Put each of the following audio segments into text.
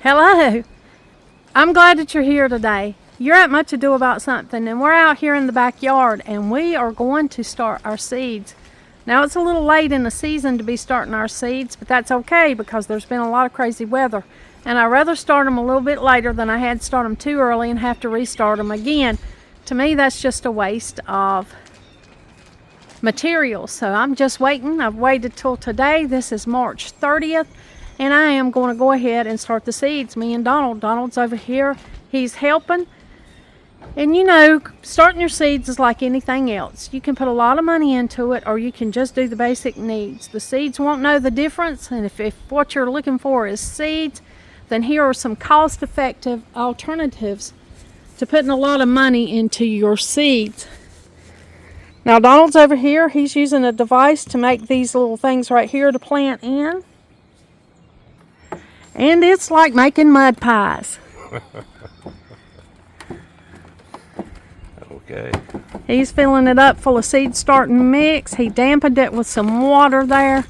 Hello. I'm glad that you're here today. You're at Much Ado About Something, and we're out here in the backyard, and we are going to start our seeds. Now, it's a little late in the season to be starting our seeds, but that's okay because there's been a lot of crazy weather, and I'd rather start them a little bit later than I had to start them too early and have to restart them again. To me, that's just a waste of materials. So I'm just waiting. I've waited till today. This is March 30th. And I am going to go ahead and start the seeds. Me and Donald's over here. He's helping. And you know, starting your seeds is like anything else. You can put a lot of money into it, or you can just do the basic needs. The seeds won't know the difference. And if what you're looking for is seeds, then here are some cost-effective alternatives to putting a lot of money into your seeds. Now, Donald's over here. He's using a device to make these little things right here to plant in. And it's like making mud pies. Okay. He's filling it up full of seed starting mix. He dampened it with some water there.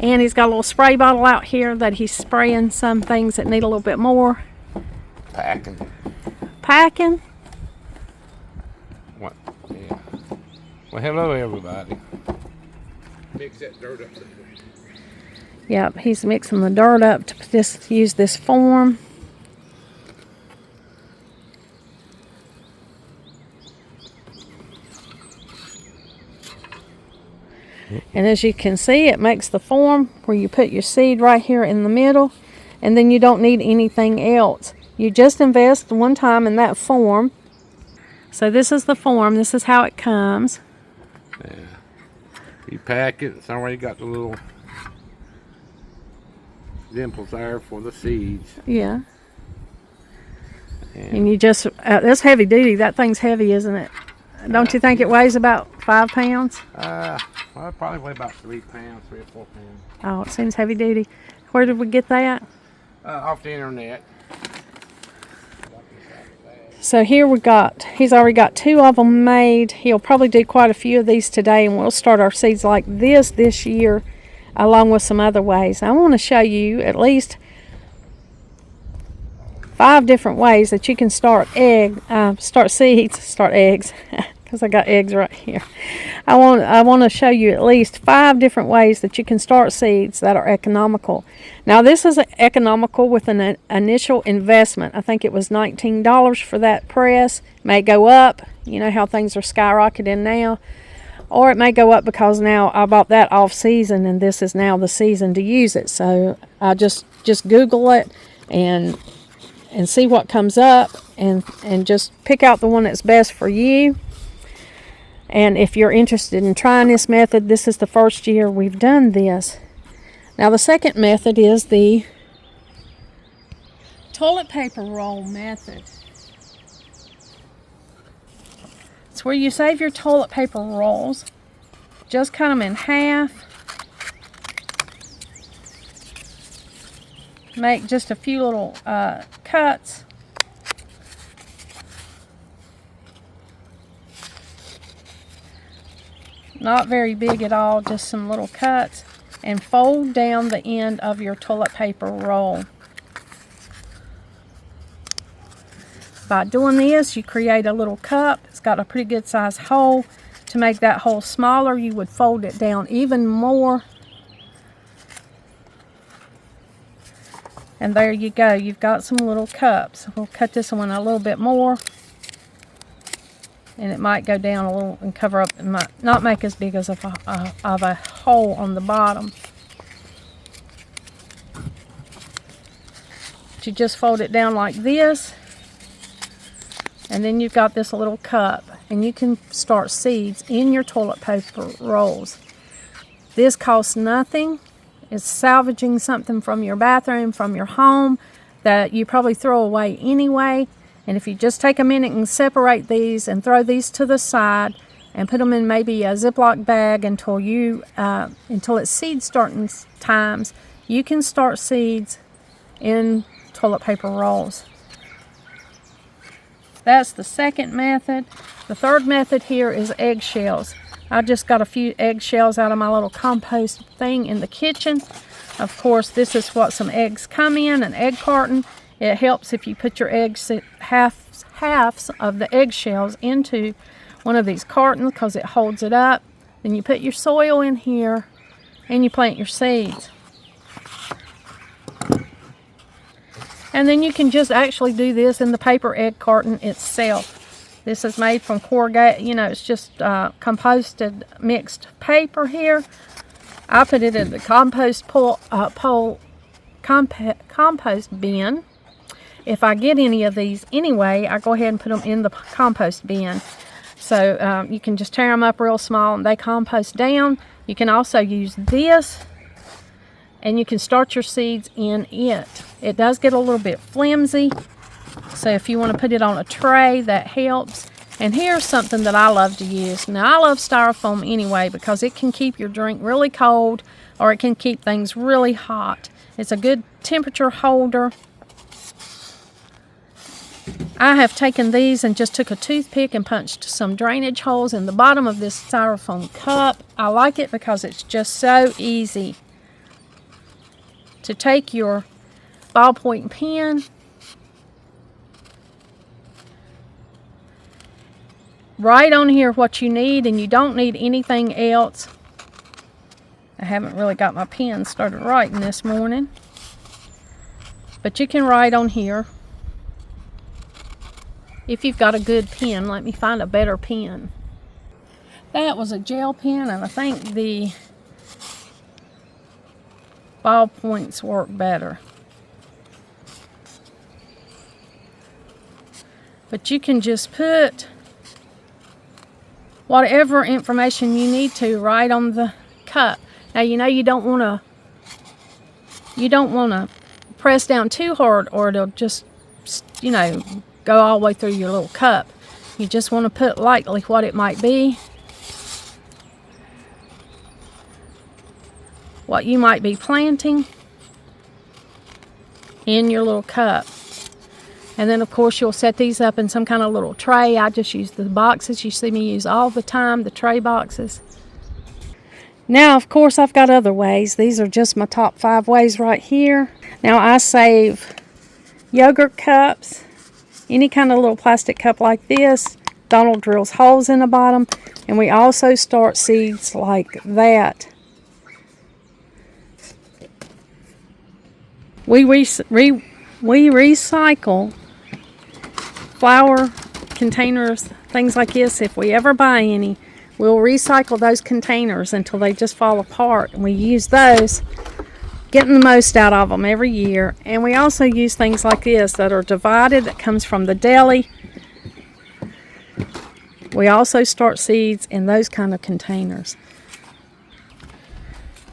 And he's got a little spray bottle out here that he's spraying some things that need a little bit more. Packing. What? Yeah. Well, hello everybody. Mix that dirt up there. Yep, he's mixing the dirt up to use this form. And as you can see, it makes the form where you put your seed right here in the middle, and then you don't need anything else. You just invest one time in that form. So this is the form. This is how it comes. Yeah. You pack it. It's already got the little dimples there for the seeds. Yeah. And you just, that's heavy duty. That thing's heavy, isn't it? Don't you think it weighs about 5 pounds? Well, it probably weighs about 3 pounds, 3 or 4 pounds. Oh, it seems heavy duty. Where did we get that? Off the internet. So here we got, he's already got 2 of them made. He'll probably do quite a few of these today, and we'll start our seeds like this year, along with some other ways. I want to show you at least 5 different ways that you can start eggs, because I got eggs right here. I want to show you at least 5 different ways that you can start seeds that are economical. Now, this is economical with an initial investment. I think it was $19 for that press. It may go up. You know how things are skyrocketing now. Or it may go up because now I bought that off season and this is now the season to use it. So I just Google it and see what comes up and just pick out the one that's best for you. And if you're interested in trying this method, this is the first year we've done this. Now the second method is the toilet paper roll method. It's where you save your toilet paper rolls. Just cut them in half. Make just a few little cuts. Not very big at all, just some little cuts. And fold down the end of your toilet paper roll. By doing this, you create a little cup. It's got a pretty good size hole. To make that hole smaller, you would fold it down even more. And there you go. You've got some little cups. We'll cut this one a little bit more. And it might go down a little and cover up. It might not make as big as of a hole on the bottom. But you just fold it down like this. And then you've got this little cup. And you can start seeds in your toilet paper rolls. This costs nothing. It's salvaging something from your bathroom, from your home, that you probably throw away anyway. And if you just take a minute and separate these and throw these to the side and put them in maybe a Ziploc bag until it's seed starting times, you can start seeds in toilet paper rolls. That's the second method. The third method here is eggshells. I just got a few eggshells out of my little compost thing in the kitchen. Of course, this is what some eggs come in, an egg carton. It helps if you put your eggs, halves of the eggshells into one of these cartons because it holds it up. Then you put your soil in here and you plant your seeds. And then you can just actually do this in the paper egg carton itself. This is made from corrugate, it's just composted mixed paper here. I put it in the compost compost bin. If I get any of these anyway, I go ahead and put them in the compost bin. So you can just tear them up real small and they compost down. You can also use this and you can start your seeds in it. It does get a little bit flimsy, so if you want to put it on a tray, that helps. And here's something that I love to use. Now, I love styrofoam anyway because it can keep your drink really cold or it can keep things really hot. It's a good temperature holder. I have taken these and just took a toothpick and punched some drainage holes in the bottom of this styrofoam cup. I like it because it's just so easy to take your ballpoint pen, write on here what you need, and you don't need anything else. I haven't really got my pen started writing this morning, but you can write on here. If you've got a good pen, let me find a better pen. That was a gel pen, and I think the ballpoints work better. But you can just put whatever information you need to right on the cup. Now you don't want to press down too hard or it'll just go all the way through your little cup. You just want to put lightly what it might be, what you might be planting in your little cup. And then of course you'll set these up in some kind of little tray. I just use the boxes you see me use all the time, the tray boxes. Now of course I've got other ways. These are just my top 5 ways right here. Now I save yogurt cups, any kind of little plastic cup like this. Donald drills holes in the bottom, and we also start seeds like that. We recycle flour containers, things like this. If we ever buy any, we'll recycle those containers until they just fall apart, and we use those, getting the most out of them every year. And we also use things like this that are divided, that comes from the deli. We also start seeds in those kind of containers.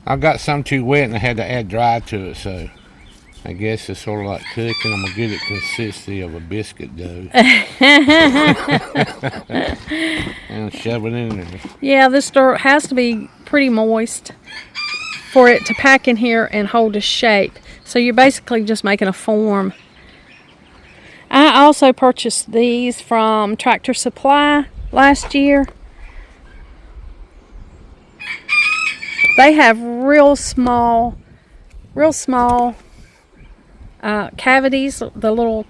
I got some too wet and I had to add dry to it, so I guess it's sort of like cooking. I'm going to get it consistency of a biscuit dough. And shove it in there. Yeah, this dirt has to be pretty moist for it to pack in here and hold a shape. So you're basically just making a form. I also purchased these from Tractor Supply last year. They have real small cavities, the little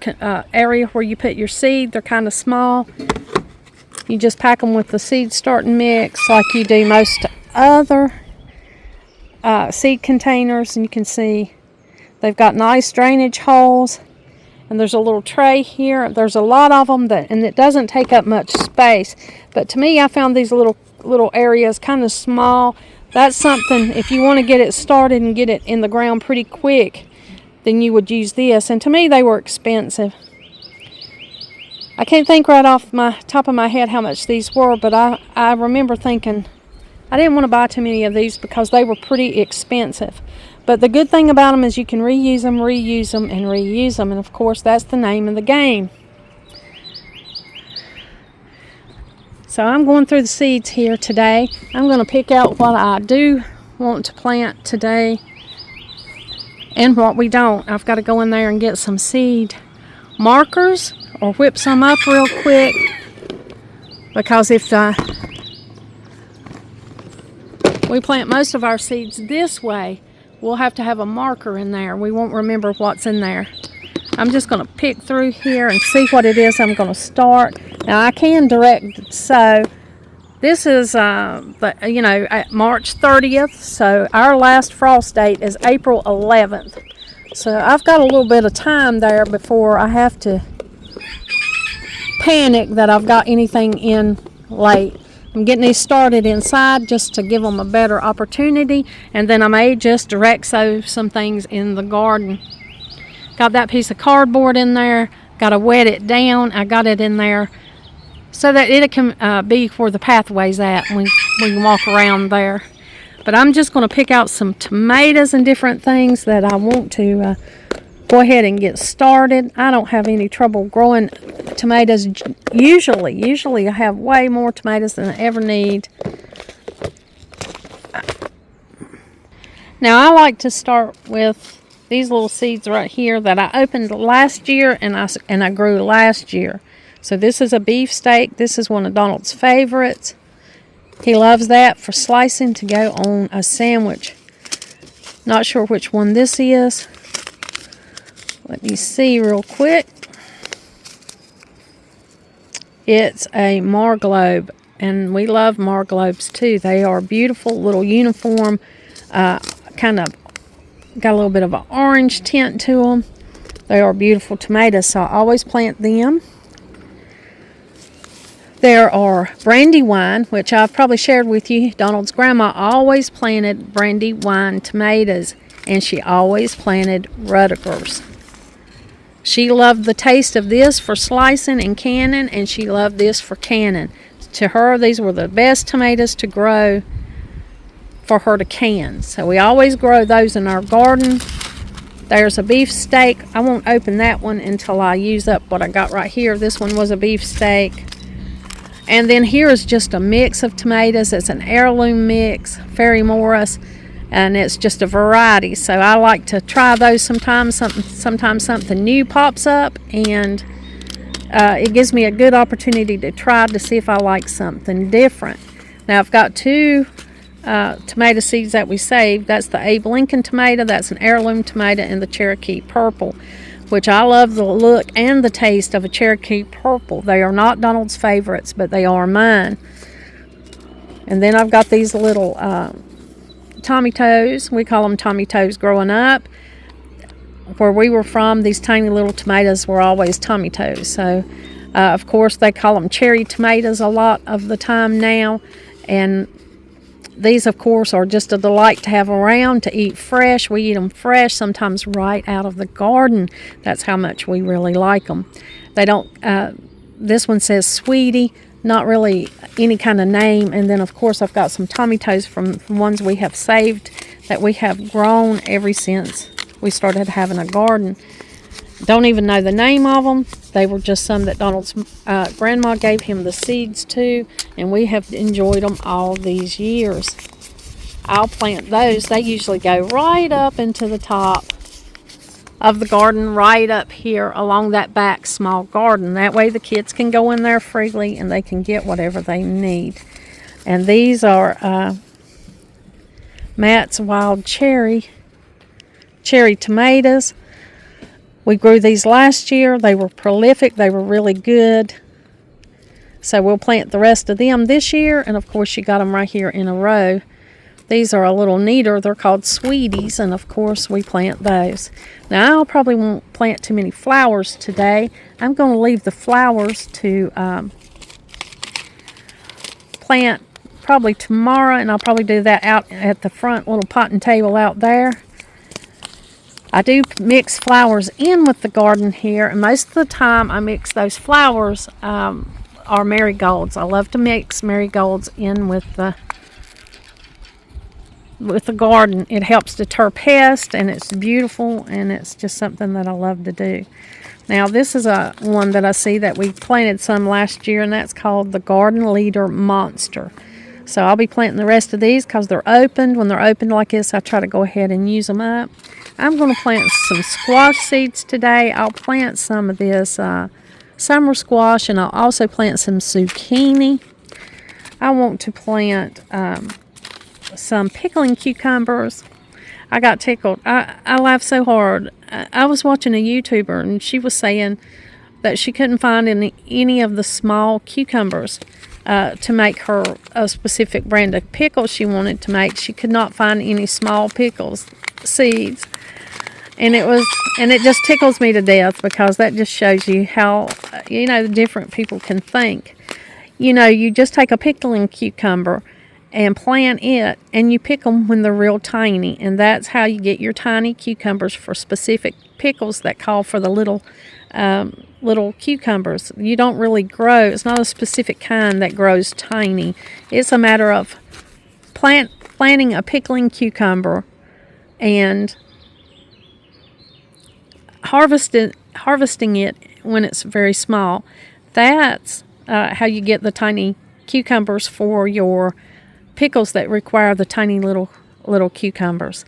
area where you put your seed. They're kind of small. You just pack them with the seed starting mix like you do most other seed containers, and you can see they've got nice drainage holes, and there's a little tray here. There's a lot of them, and it doesn't take up much space, but to me I found these little areas kind of small. That's something, if you want to get it started and get it in the ground pretty quick, then you would use this. And to me they were expensive. I can't think right off my top of my head how much these were, but I remember thinking I didn't want to buy too many of these because they were pretty expensive. But the good thing about them is you can reuse them, and reuse them. And of course, that's the name of the game. So I'm going through the seeds here today. I'm going to pick out what I do want to plant today and what we don't. I've got to go in there and get some seed markers or whip some up real quick, because if we plant most of our seeds this way, we'll have to have a marker in there. We won't remember what's in there. I'm just going to pick through here and see what it is I'm going to start. Now I can direct sow. This is at March 30th, so our last frost date is April 11th. So I've got a little bit of time there before I have to panic that I've got anything in late. I'm getting these started inside just to give them a better opportunity, and then I may just direct sow some things in the garden. Got that piece of cardboard in there, got to wet it down. I got it in there so that it can be where the pathway's at. We can walk around there. But I'm just going to pick out some tomatoes and different things that I want to go ahead and get started. I don't have any trouble growing tomatoes. Usually I have way more tomatoes than I ever need. Now I like to start with these little seeds right here that I opened last year and I grew last year. So this is a beefsteak. This is one of Donald's favorites. He loves that for slicing to go on a sandwich. Not sure which one this is. Let me see real quick. It's a marglobe, and we love marglobes too. They are beautiful, little uniform, kind of got a little bit of an orange tint to them. They are beautiful tomatoes, so I always plant them. There are Brandywine, which I've probably shared with you. Donald's grandma always planted Brandywine tomatoes, and she always planted Rudigers. She loved the taste of this for slicing and canning, and she loved this for canning. To her, these were the best tomatoes to grow for her to can. So we always grow those in our garden. There's a beefsteak. I won't open that one until I use up what I got right here. This one was a beefsteak. And then here is just a mix of tomatoes. It's an heirloom mix, Fairy Morris, and it's just a variety. So I like to try those sometimes. Sometimes something new pops up, and it gives me a good opportunity to try to see if I like something different. Now I've got two tomato seeds that we saved. That's the Abe Lincoln tomato, that's an heirloom tomato, and the Cherokee Purple, which I love the look and the taste of a Cherokee Purple. They are not Donald's favorites, but they are mine. And then I've got these little Tommy Toes. We call them Tommy Toes growing up. Where we were from, these tiny little tomatoes were always Tommy Toes. So, of course, they call them cherry tomatoes a lot of the time now. And these, of course, are just a delight to have around, to eat fresh. We eat them fresh, sometimes right out of the garden. That's how much we really like them. They don't, this one says Sweetie, not really any kind of name. And then, of course, I've got some Tommy Toes from ones we have saved that we have grown ever since we started having a garden. Don't even know the name of them. They were just some that Donald's grandma gave him the seeds to, and we have enjoyed them all these years. I'll plant those. They usually go right up into the top of the garden, right up here along that back small garden. That way the kids can go in there freely and they can get whatever they need. And these are Matt's Wild Cherry tomatoes. We grew these last year. They were prolific. They were really good. So we'll plant the rest of them this year. And of course, you got them right here in a row. These are a little neater. They're called Sweeties. And of course, we plant those. Now, I probably won't plant too many flowers today. I'm going to leave the flowers to plant probably tomorrow. And I'll probably do that out at the front little potting table out there. I do mix flowers in with the garden here, and most of the time I mix those flowers are marigolds. I love to mix marigolds in with the garden. It helps deter pests, and it's beautiful, and it's just something that I love to do. Now this is one that I see that we planted some last year, and that's called the Garden Leader Monster. So I'll be planting the rest of these because they're opened. When they're opened like this, I try to go ahead and use them up. I'm going to plant some squash seeds today. I'll plant some of this summer squash, and I'll also plant some zucchini. I want to plant some pickling cucumbers. I got tickled. I laughed so hard. I was watching a YouTuber, and she was saying that she couldn't find any of the small cucumbers to make her a specific brand of pickles she wanted to make. She could not find any small pickles seeds, and it just tickles me to death, because that just shows you how different people can think. You just take a pickling cucumber and plant it, and you pick them when they're real tiny, and that's how you get your tiny cucumbers for specific pickles that call for the little cucumbers. You don't really grow. It's not a specific kind that grows tiny. It's a matter of planting a pickling cucumber and harvesting it when it's very small. That's how you get the tiny cucumbers for your pickles that require the tiny little cucumbers.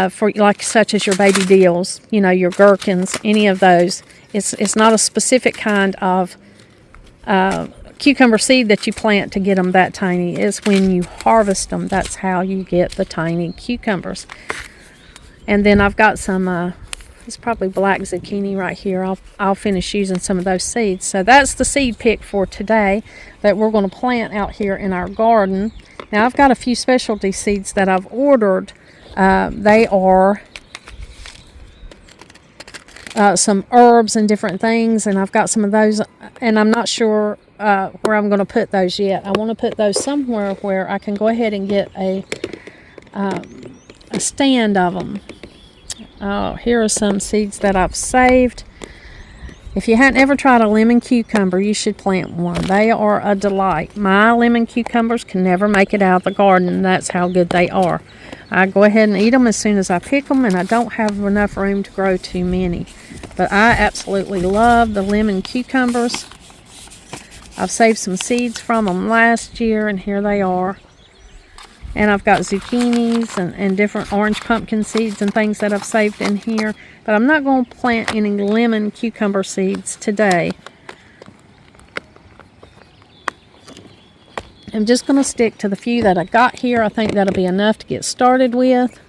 For like such as your baby deals, your gherkins, any of those. It's not a specific kind of cucumber seed that you plant to get them that tiny. It's when you harvest them, that's how you get the tiny cucumbers. And then I've got some, it's probably black zucchini right here. I'll finish using some of those seeds. So that's the seed pick for today that we're going to plant out here in our garden. Now I've got a few specialty seeds that I've ordered. They are some herbs and different things, and I've got some of those, and I'm not sure where I'm going to put those yet. I want to put those somewhere where I can go ahead and get a stand of them. Here are some seeds that I've saved. If you hadn't ever tried a lemon cucumber, you should plant one. They are a delight. My lemon cucumbers can never make it out of the garden. That's how good they are. I go ahead and eat them as soon as I pick them, and I don't have enough room to grow too many. But I absolutely love the lemon cucumbers. I've saved some seeds from them last year, and here they are. And I've got zucchinis and different orange pumpkin seeds and things that I've saved in here. But I'm not going to plant any lemon cucumber seeds today. I'm just going to stick to the few that I got here. I think that'll be enough to get started with.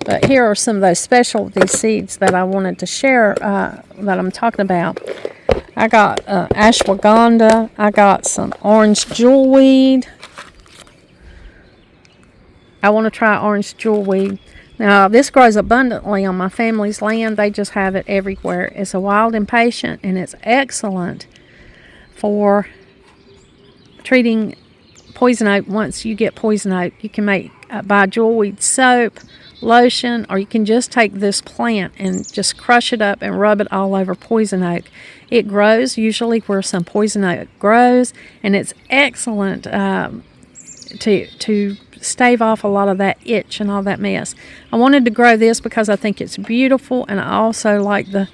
But here are some of those specialty seeds that I wanted to share that I'm talking about. I got ashwagandha. I got some orange jewelweed. I want to try orange jewelweed. Now, this grows abundantly on my family's land. They just have it everywhere. It's a wild impatient, and it's excellent for treating poison oak. Once you get poison oak, you can buy jewelweed soap, lotion, or you can just take this plant and just crush it up and rub it all over poison oak. It grows usually where some poison oak grows, and it's excellent to stave off a lot of that itch and all that mess. I wanted to grow this because I think it's beautiful, and I also like the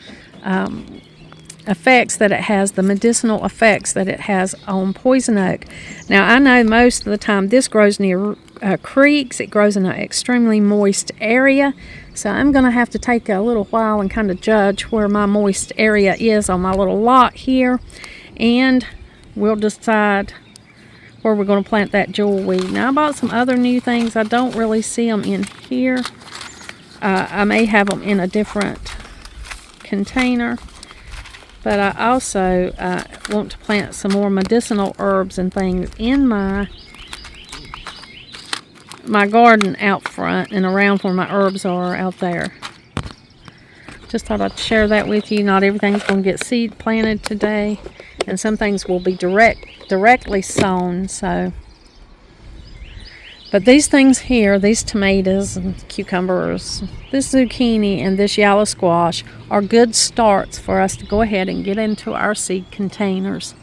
effects that it has, the medicinal effects that it has on poison oak. Now, I know most of the time this grows near creeks. It grows in an extremely moist area, so I'm going to have to take a little while and kind of judge where my moist area is on my little lot here, and we'll decide where we're going to plant that jewelweed. Now, I bought some other new things. I don't really see them in here. I may have them in a different container. But I also want to plant some more medicinal herbs and things in my garden out front and around where my herbs are out there. Just thought I'd share that with you. Not everything's going to get seed planted today, and some things will be directly sown. But these things here, these tomatoes and cucumbers, this zucchini and this yellow squash are good starts for us to go ahead and get into our seed containers.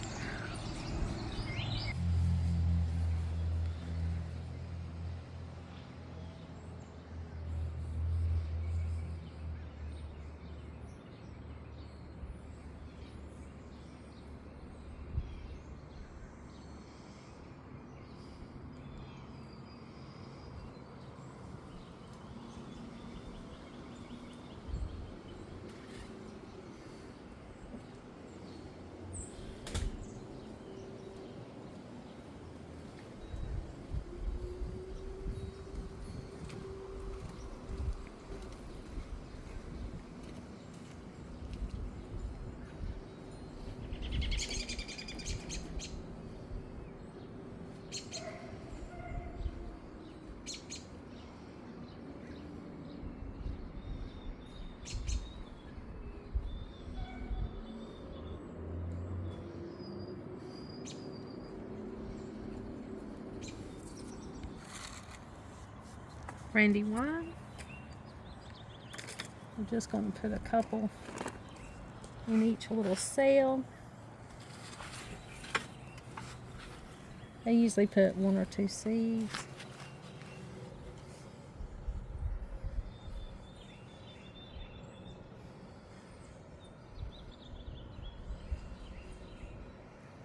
brandy wine. I'm just going to put a couple in each little cell. I usually put 1 or 2 seeds.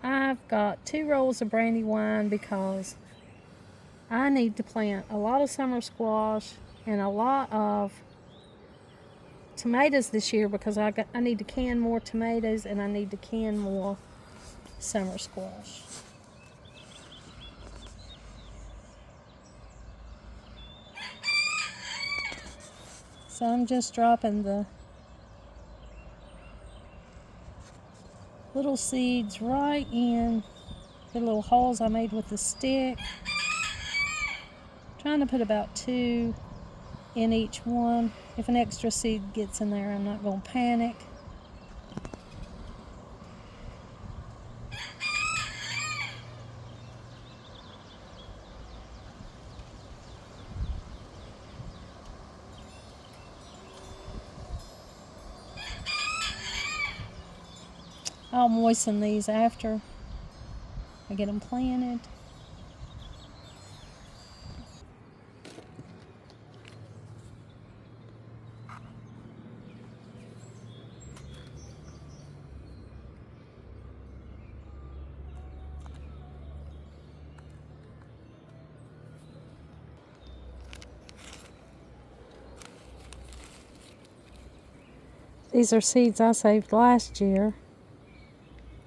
I've got 2 rolls of brandy wine because I need to plant a lot of summer squash and a lot of tomatoes this year because I need to can more tomatoes and I need to can more summer squash. So I'm just dropping the little seeds right in the little holes I made with the stick. Trying to put about 2 in each one. If an extra seed gets in there, I'm not going to panic. I'll moisten these after I get them planted. These are seeds I saved last year.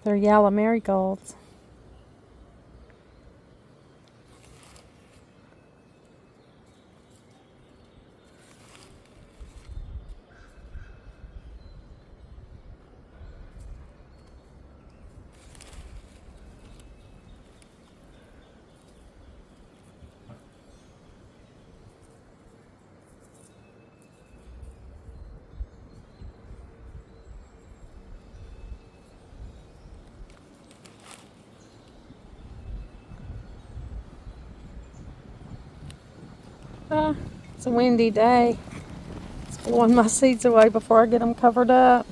They're yellow marigolds. It's a windy day. It's blowing my seeds away before I get them covered up.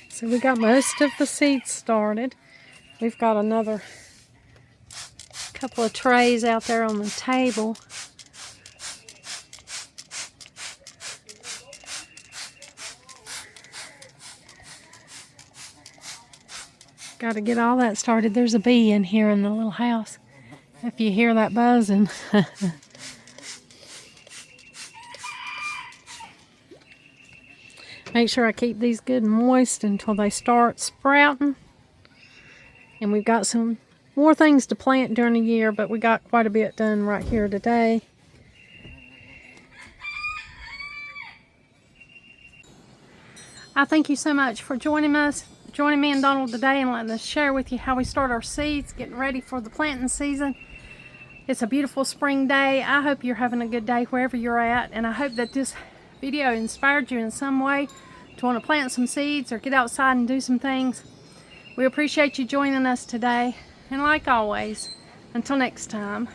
So we got most of the seeds started. We've got another couple of trays out there on the table. Got to get all that started. There's a bee in here in the little house. If you hear that buzzing. Make sure I keep these good and moist until they start sprouting. And we've got some more things to plant during the year, but we got quite a bit done right here today. I thank you so much for joining me and Donald today and letting us share with you how we start our seeds, getting ready for the planting season. It's a beautiful spring day. I hope you're having a good day wherever you're at, and I hope that this video inspired you in some way to want to plant some seeds or get outside and do some things. We appreciate you joining us today, and like always, until next time.